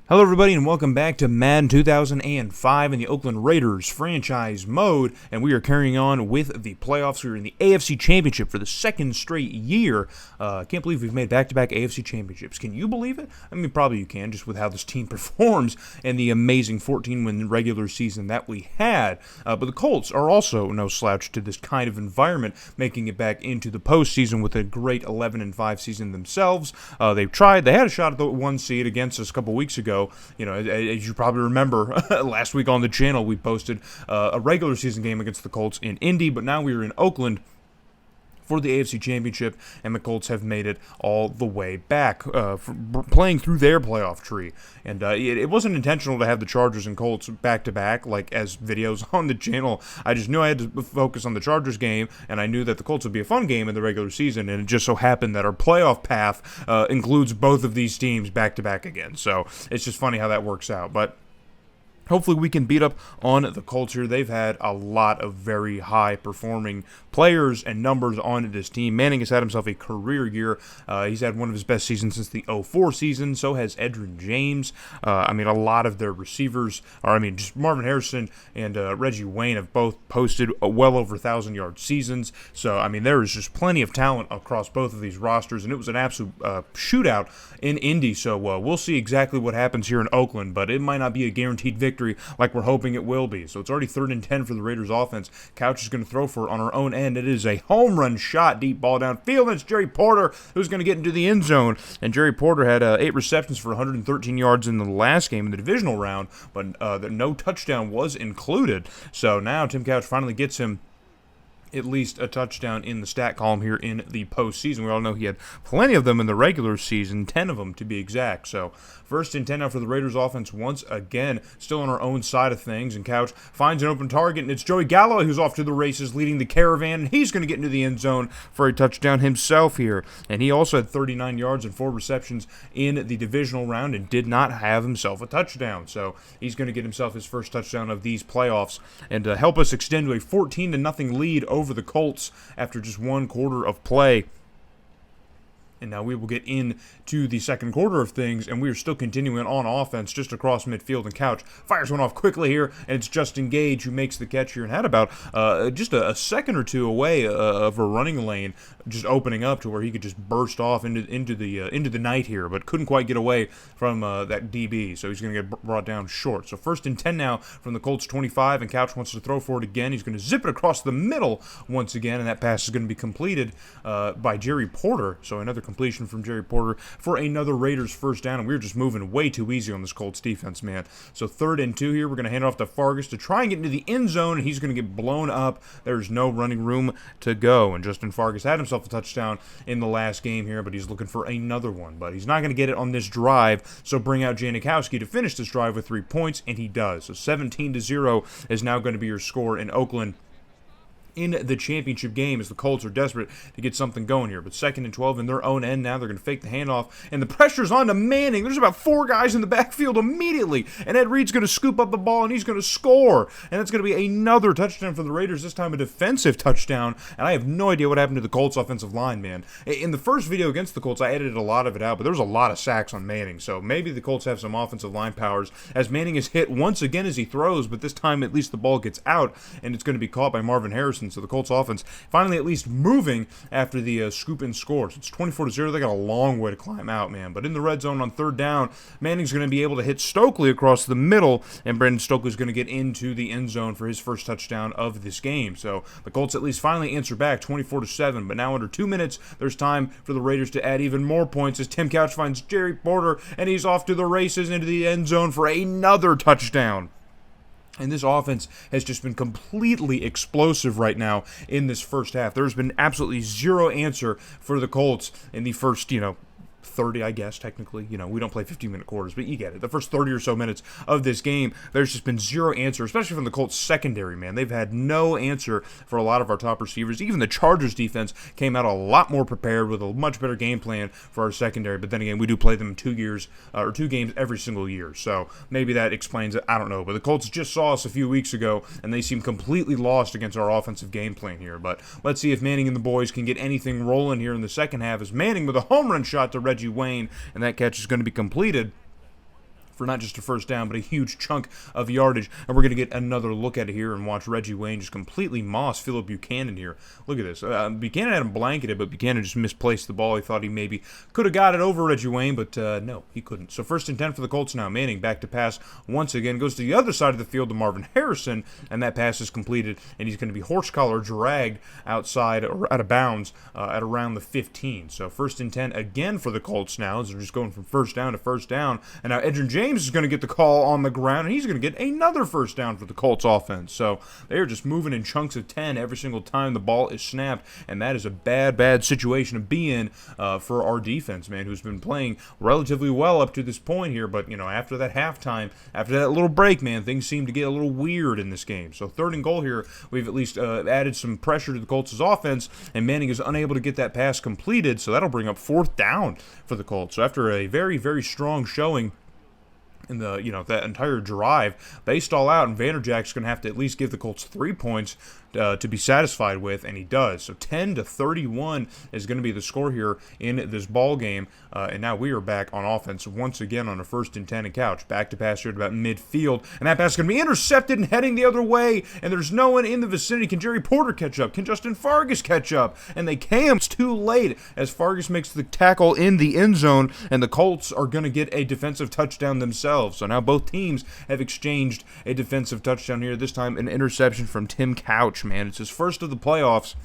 Hello everybody and welcome back to Madden 2005 in the Oakland Raiders franchise mode, and we are carrying on with the playoffs. We're in the AFC Championship for the second straight year. I can't believe we've made back-to-back AFC Championships. Can you believe it? I mean, probably you can, just with how this team performs and the amazing 14-win regular season that we had. But the Colts are also no slouch to this kind of environment, making it back into the postseason with a great 11-5 season themselves. They had a shot at the 1 seed against us a couple weeks ago. You know, as you probably remember, last week on the channel we posted a regular season game against the Colts in Indy, but now we are in Oakland for the AFC Championship, and the Colts have made it all the way back, playing through their playoff tree. And it wasn't intentional to have the Chargers and Colts back-to-back, like as videos on the channel. I just knew I had to focus on the Chargers game, and I knew that the Colts would be a fun game in the regular season, and it just so happened that our playoff path includes both of these teams back-to-back again. So it's just funny how that works out. But hopefully we can beat up on the Colts here. They've had a lot of very high-performing players and numbers on this team. Manning has had himself a career year. He's had one of his best seasons since the 04 season. So has Edgerrin James. I mean, a lot of their receivers, just Marvin Harrison and Reggie Wayne have both posted well over 1,000-yard seasons. So, I mean, there is just plenty of talent across both of these rosters, and it was an absolute shootout in Indy. So we'll see exactly what happens here in Oakland, but it might not be a guaranteed victory like we're hoping it will be. So it's already 3rd and 10 for the Raiders offense. Couch is going to throw for it on our own end. It is a home run shot, deep ball downfield, and it's Jerry Porter who's going to get into the end zone. And Jerry Porter had 8 receptions for 113 yards in the last game in the divisional round, but no touchdown was included. So now Tim Couch finally gets him at least a touchdown in the stat column here in the postseason. We all know he had plenty of them in the regular season, 10 of them to be exact. So 1st and 10 now for the Raiders offense once again, still on our own side of things, and Couch finds an open target, and it's Joey Gallo who's off to the races leading the caravan, and he's going to get into the end zone for a touchdown himself here. And he also had 39 yards and 4 receptions in the divisional round and did not have himself a touchdown. So he's going to get himself his first touchdown of these playoffs and help us extend to a 14-0 lead over the Colts after just 1 quarter of play. And now we will get into the second quarter of things, and we are still continuing on offense just across midfield, and Couch fires one off quickly here, and it's Justin Gage who makes the catch here and had about just a second or two away of a running lane just opening up to where he could just burst off into the night here, but couldn't quite get away from that DB, so he's going to get brought down short. So 1st and 10 now from the Colts 25, and Couch wants to throw for it again. He's going to zip it across the middle once again, and that pass is going to be completed by Jerry Porter. So another completion from Jerry Porter for another Raiders first down, and we're just moving way too easy on this Colts defense, man. So 3rd and 2 here. We're going to hand it off to Fargas to try and get into the end zone, and he's going to get blown up. There's no running room to go, and Justin Fargas had himself a touchdown in the last game here, but he's looking for another one, but he's not going to get it on this drive, so bring out Janikowski to finish this drive with 3 points, and he does. So 17-0 is now going to be your score in Oakland in the championship game, as the Colts are desperate to get something going here. But 2nd and 12 in their own end now. They're going to fake the handoff, and the pressure's on to Manning. There's about 4 guys in the backfield immediately, and Ed Reed's going to scoop up the ball, and he's going to score. And it's going to be another touchdown for the Raiders, this time a defensive touchdown. And I have no idea what happened to the Colts offensive line, man. In the first video against the Colts, I edited a lot of it out, but there was a lot of sacks on Manning. So maybe the Colts have some offensive line powers, as Manning is hit once again as he throws, but this time at least the ball gets out, and it's going to be caught by Marvin Harrison. So the Colts offense finally at least moving after the scoop and score. So it's 24-0. They got a long way to climb out, man. But in the red zone on 3rd down, Manning's going to be able to hit Stokely across the middle, and Brandon Stokely's going to get into the end zone for his first touchdown of this game. So the Colts at least finally answer back 24-7. But now under 2 minutes, there's time for the Raiders to add even more points as Tim Couch finds Jerry Porter, and he's off to the races into the end zone for another touchdown. And this offense has just been completely explosive right now in this first half. There's been absolutely zero answer for the Colts in the first, 30, I guess, technically. We don't play 15-minute quarters, but you get it. The first 30 or so minutes of this game, there's just been zero answer, especially from the Colts secondary, man. They've had no answer for a lot of our top receivers. Even the Chargers defense came out a lot more prepared with a much better game plan for our secondary, but then again, we do play them 2 games every single year, so maybe that explains it. I don't know, but the Colts just saw us a few weeks ago, and they seem completely lost against our offensive game plan here, but let's see if Manning and the boys can get anything rolling here in the second half, as Manning with a home run shot to Reggie Wayne, and that catch is going to be completed for not just a first down, but a huge chunk of yardage. And we're going to get another look at it here and watch Reggie Wayne just completely moss Phillip Buchanan here. Look at this. Buchanan had him blanketed, but Buchanan just misplaced the ball. He thought he maybe could have got it over Reggie Wayne, but no, he couldn't. So 1st and 10 for the Colts now. Manning back to pass once again. Goes to the other side of the field to Marvin Harrison, and that pass is completed, and he's going to be horse collar dragged outside or out of bounds at around the 15. So 1st and 10 again for the Colts now, as they're just going from first down to first down. And now Edgerrin James is going to get the call on the ground, and he's going to get another first down for the Colts offense. So they're just moving in chunks of 10 every single time the ball is snapped, and that is a bad situation to be in for our defense, man, who's been playing relatively well up to this point here. But, after that halftime, after that little break, man, things seem to get a little weird in this game. So 3rd and goal here, we've at least added some pressure to the Colts' offense, and Manning is unable to get that pass completed, so that'll bring up 4th down for the Colts. So after a very, very strong showing in the, that entire drive, they stall out, and Vanderjagt's going to have to at least give the Colts 3 points to be satisfied with, and he does. So 10-31 is going to be the score here in this ball game, and now we are back on offense once again on a 1st and 10 and Couch. Back to pass here at about midfield, and that pass is going to be intercepted and heading the other way, and there's no one in the vicinity. Can Jerry Porter catch up? Can Justin Fargas catch up? And they can. It's too late as Fargas makes the tackle in the end zone, and the Colts are going to get a defensive touchdown themselves. So now both teams have exchanged a defensive touchdown here, this time an interception from Tim Couch. Man, it's his first of the playoffs,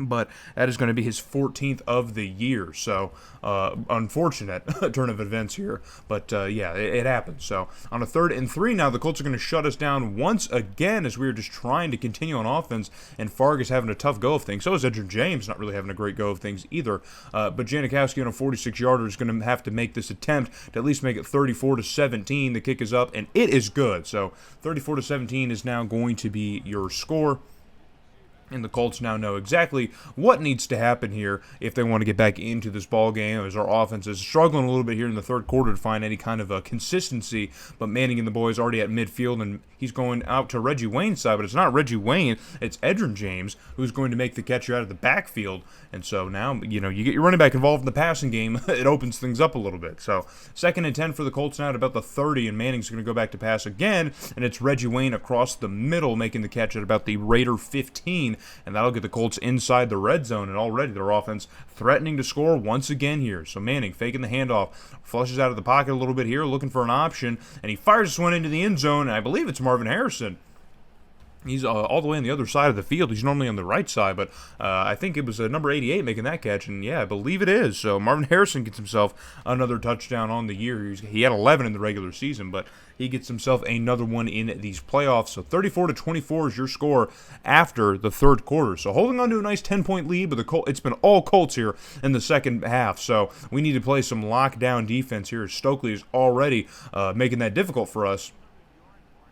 but that is going to be his 14th of the year. So unfortunate turn of events here, but yeah, it happens. So on a 3rd and 3 now, the Colts are going to shut us down once again as we are just trying to continue on offense, and Fargas having a tough go of things. So is Edgerrin James, not really having a great go of things either. But Janikowski on a 46-yarder is going to have to make this attempt to at least make it 34-17. The kick is up, and it is good. So 34-17 is now going to be your score. And the Colts now know exactly what needs to happen here if they want to get back into this ball game, as our offense is struggling a little bit here in the 3rd quarter to find any kind of consistency. But Manning and the boys already at midfield, and he's going out to Reggie Wayne's side, but it's not Reggie Wayne, it's Edgerrin James who's going to make the catch out of the backfield. And so now, you get your running back involved in the passing game, it opens things up a little bit. So 2nd and 10 for the Colts now at about the 30, and Manning's going to go back to pass again, and it's Reggie Wayne across the middle making the catch at about the Raider 15. And that'll get the Colts inside the red zone, and already their offense threatening to score once again here. So Manning faking the handoff, flushes out of the pocket a little bit here, looking for an option, and he fires this one into the end zone, and I believe it's Marvin Harrison. He's all the way on the other side of the field. He's normally on the right side, but I think it was number 88 making that catch, and yeah, I believe it is. So Marvin Harrison gets himself another touchdown on the year. He had 11 in the regular season, but he gets himself another one in these playoffs. So 34-24 is your score after the 3rd quarter. So holding on to a nice 10-point lead, but it's been all Colts here in the second half. So we need to play some lockdown defense here. Stokely is already making that difficult for us.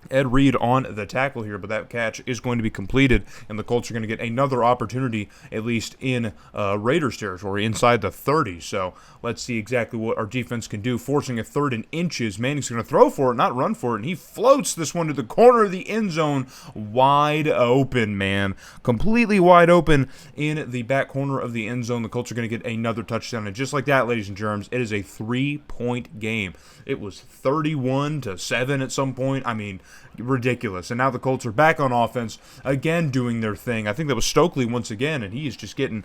Ed Reed on the tackle here, but that catch is going to be completed, and the Colts are going to get another opportunity, at least in Raiders territory, inside the 30. So let's see exactly what our defense can do, forcing a 3rd and inches. Manning's going to throw for it, not run for it, and he floats this one to the corner of the end zone, wide open, man. Completely wide open in the back corner of the end zone. The Colts are going to get another touchdown, and just like that, ladies and germs, it is a 3-point game. It was 31-7 at some point. I mean, ridiculous. And now the Colts are back on offense, again doing their thing. I think that was Stokely once again, and he's getting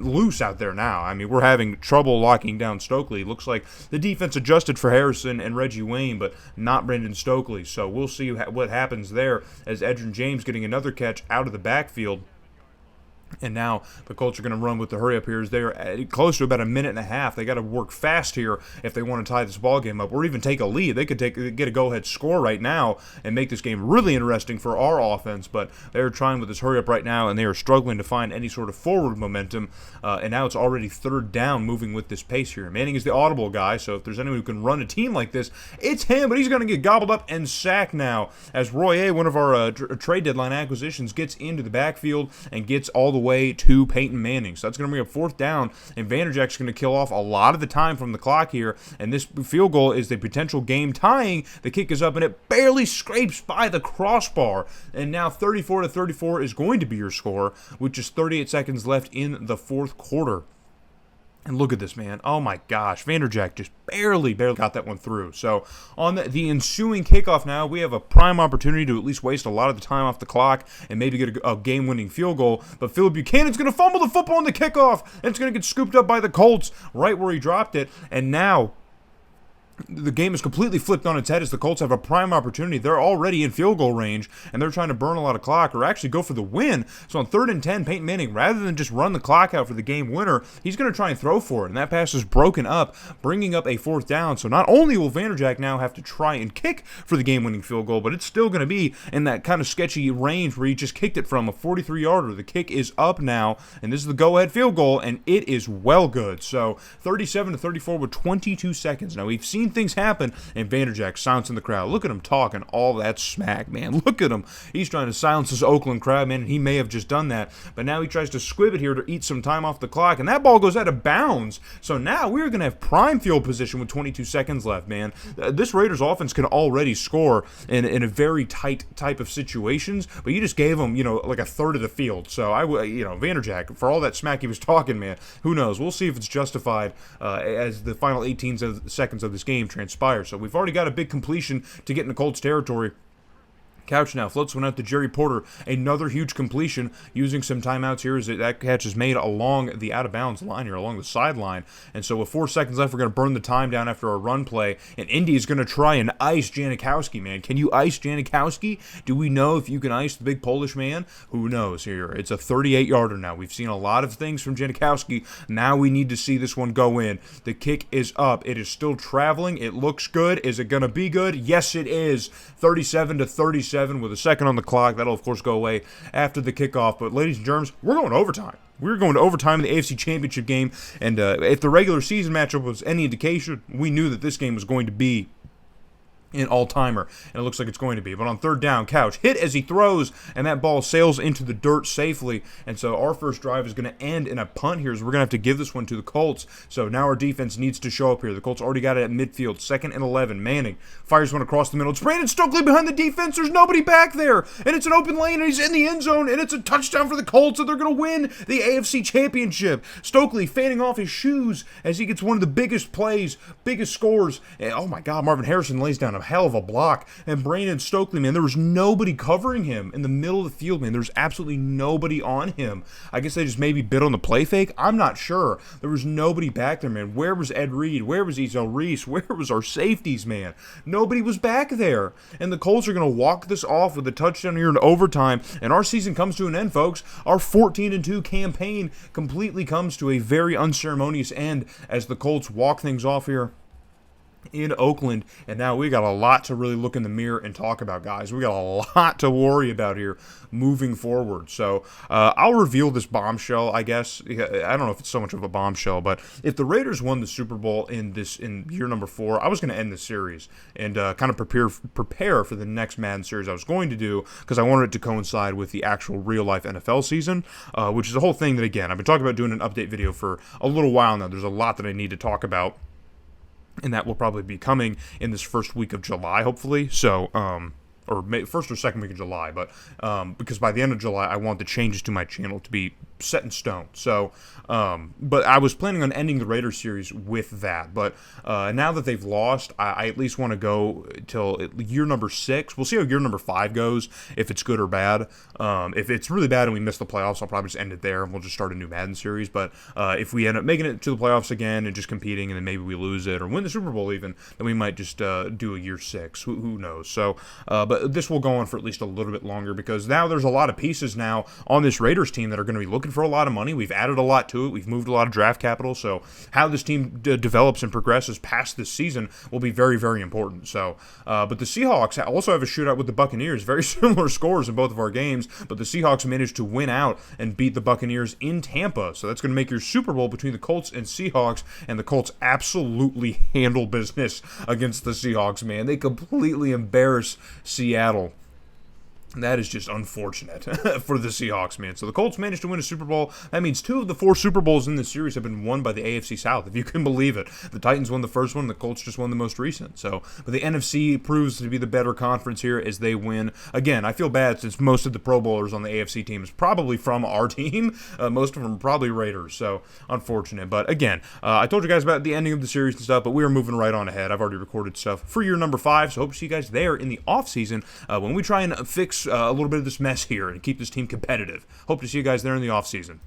loose out there now. I mean, we're having trouble locking down Stokely. Looks like the defense adjusted for Harrison and Reggie Wayne, but not Brendan Stokely. So we'll see what happens there as Edgerrin James getting another catch out of the backfield. And now the Colts are going to run with the hurry up here as they're close to about a minute and a half. They got to work fast here if they want to tie this ball game up or even take a lead. They could get a go-ahead score right now and make this game really interesting for our offense, but they're trying with this hurry up right now, and they are struggling to find any sort of forward momentum. And now it's already 3rd down moving with this pace here. Manning is the audible guy, so if there's anyone who can run a team like this, it's him, but he's going to get gobbled up and sacked now as Roy A., one of our trade deadline acquisitions, gets into the backfield and gets all the way to Peyton Manning. So that's going to bring up 4th down, and Vanderjagt's going to kill off a lot of the time from the clock here, and this field goal is the potential game tying. The kick is up, and it barely scrapes by the crossbar, and now 34-34 is going to be your score with just 38 seconds left in the 4th quarter. And look at this, man. Oh my gosh. Vanderjack just barely got that one through. So on the ensuing kickoff now, we have a prime opportunity to at least waste a lot of the time off the clock and maybe get a game-winning field goal. But Phillip Buchanan's going to fumble the football on the kickoff, and it's going to get scooped up by the Colts right where he dropped it. And now the game is completely flipped on its head as the Colts have a prime opportunity. They're already in field goal range, and they're trying to burn a lot of clock or actually go for the win. So on 3rd and 10, Peyton Manning, rather than just run the clock out for the game winner, he's going to try and throw for it, and that pass is broken up, bringing up a 4th down. So not only will Vanderjack now have to try and kick for the game-winning field goal, but it's still going to be in that kind of sketchy range where he just kicked it from a 43-yarder. The kick is up now, and this is the go-ahead field goal, and it is well good. So 37-34 with 22 seconds. Now we've seen things happen, and Vanderjack silencing the crowd. Look at him talking all that smack, man. Look at him. He's trying to silence this Oakland crowd, man, and he may have just done that, but now he tries to squib it here to eat some time off the clock, and that ball goes out of bounds. So now we're going to have prime field position with 22 seconds left, man. This Raiders offense can already score in a very tight type of situations, but you just gave them, like a third of the field. So Vanderjack, for all that smack he was talking, man, who knows? We'll see if it's justified as the final 18 seconds of this game transpire. So we've already got a big completion to get into Colts territory. Couch now floats one out to Jerry Porter. Another huge completion using some timeouts here as that catch is made along the out-of-bounds line here, along the sideline. And so with 4 seconds left, we're going to burn the time down after our run play. And Indy is going to try and ice Janikowski, man. Can you ice Janikowski? Do we know if you can ice the big Polish man? Who knows here? It's a 38-yarder now. We've seen a lot of things from Janikowski. Now we need to see this one go in. The kick is up. It is still traveling. It looks good. Is it going to be good? Yes, it is. 37-37. With a second on the clock. That'll, of course, go away after the kickoff. But, ladies and germs, we're going to overtime. We're going to overtime in the AFC Championship game. And if the regular season matchup was any indication, we knew that this game was going to be an all-timer, and it looks like it's going to be. But on 3rd down, Couch hit as he throws, and that ball sails into the dirt safely. And so our first drive is going to end in a punt here, as we're going to have to give this one to the Colts. So now our defense needs to show up here. The Colts already got it at midfield, 2nd and 11. Manning fires one across the middle. It's Brandon Stokely behind the defense. There's nobody back there, and it's an open lane, and he's in the end zone, and it's a touchdown for the Colts, and they're going to win the AFC Championship. Stokely fanning off his shoes as he gets one of the biggest plays, biggest scores. And, oh my God, Marvin Harrison lays down a hell of a block, and Brandon Stokely, man, there was nobody covering him in the middle of the field, man. There's absolutely nobody on him. I guess they just maybe bid on the play fake. I'm not sure. There was nobody back there, man. Where was Ed Reed? Where was Ezel Reese? Where was our safeties, man? Nobody was back there, and the Colts are going to walk this off with a touchdown here in overtime, and our season comes to an end, folks. Our 14-2 campaign completely comes to a very unceremonious end as the Colts walk things off here in Oakland, and now we got a lot to really look in the mirror and talk about, guys. We got a lot to worry about here moving forward. So I'll reveal this bombshell, I guess. I don't know if it's so much of a bombshell, but if the Raiders won the Super Bowl in year number 4, I was going to end the series and kind of prepare for the next Madden series I was going to do, because I wanted it to coincide with the actual real-life NFL season, which is a whole thing that, again, I've been talking about doing an update video for a little while now. There's a lot that I need to talk about, and that will probably be coming in this first week of July, hopefully. So, or first or second week of July, but because by the end of July, I want the changes to my channel to be set in stone. So, but I was planning on ending the Raiders series with that. But now that they've lost, I at least want to go till year number 6. We'll see how year number 5 goes, if it's good or bad. If it's really bad and we miss the playoffs, I'll probably just end it there and we'll just start a new Madden series. But if we end up making it to the playoffs again and just competing, and then maybe we lose it or win the Super Bowl even, then we might just do a year 6. Who knows? So, but this will go on for at least a little bit longer, because now there's a lot of pieces now on this Raiders team that are going to be looking for a lot of money. We've added a lot to it. We've moved a lot of draft capital. So how this team develops and progresses past this season will be very, very important. So, but the Seahawks also have a shootout with the Buccaneers. Very similar scores in both of our games, but the Seahawks managed to win out and beat the Buccaneers in Tampa. So that's going to make your Super Bowl between the Colts and Seahawks, and the Colts absolutely handle business against the Seahawks, man. They completely embarrass Seattle. That is just unfortunate for the Seahawks, man. So the Colts managed to win a Super Bowl. That means 2 of the 4 Super Bowls in this series have been won by the AFC South, if you can believe it. The Titans won the first one, the Colts just won the most recent. So, but the NFC proves to be the better conference here as they win. Again, I feel bad since most of the Pro Bowlers on the AFC team is probably from our team. Most of them are probably Raiders, so unfortunate. But again, I told you guys about the ending of the series and stuff, but we are moving right on ahead. I've already recorded stuff for year number 5, so hope to see you guys there in the offseason when we try and fix a little bit of this mess here and keep this team competitive. Hope to see you guys there in the offseason.